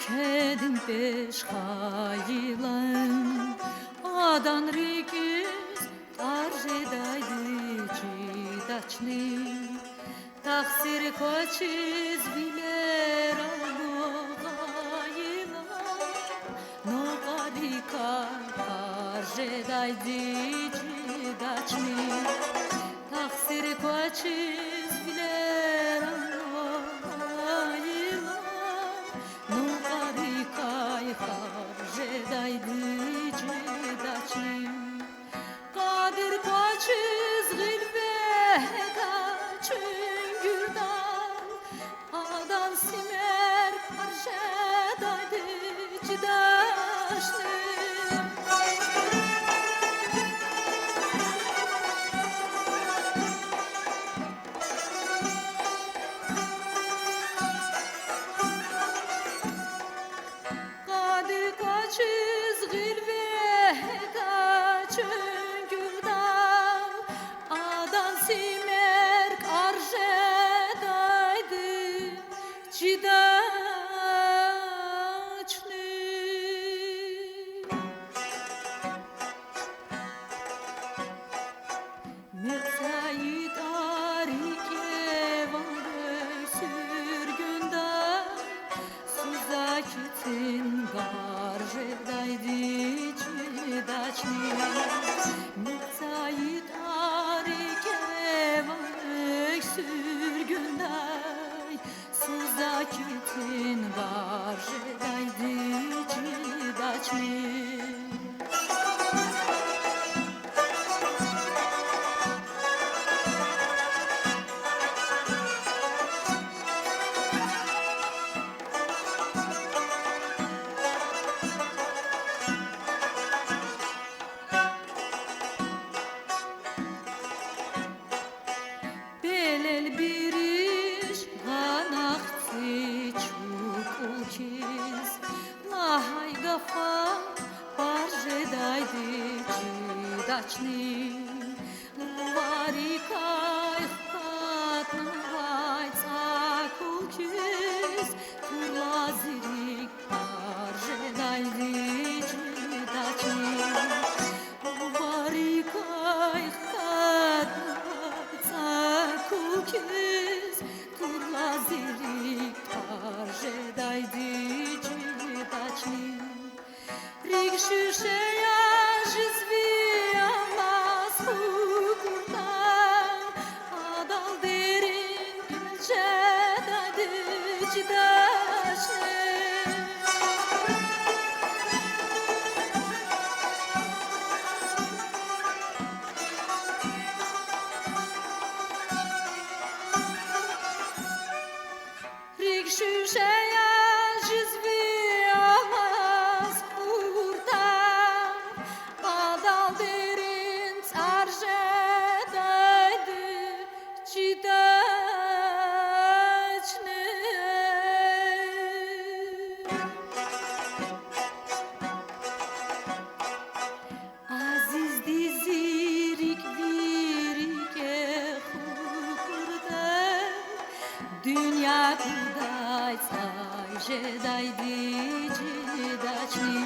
Kedin beş haylan Adan rikiz Arjedaydı çidaçni Taksir koçiz biler Alogayla Nogadika Arjedaydı çidaçni Taksir koçiz biler Alogayla Arjedaydı çidaçni Kadir koçiz gilbe Çüngürdan Adan simer Arjedaydı çidaçni Belel bir iş ganakti çukulkiz Nahay gafa Arjedaydı çidaçni Varikay patnay çakulkiz Turlazirik Arjedaydı çidaçni Varikay Kukiz turlazirik Arjedaydı çidaçni Rikşuşeya jizviyamaz hukurtan Adal derin Arjedaydı çidaçni Rikşuşeya jizviyamaz hukurtan Adal derin Arjedaydı çidaçni Aziz dizirik virike hukurda Dünya kuday Arjedaydı çidaçni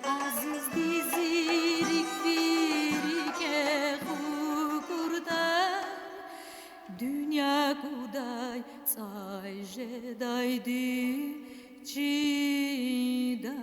Aziz dizirik virike hukurda Dünya kuday Arjedaydı çidaçni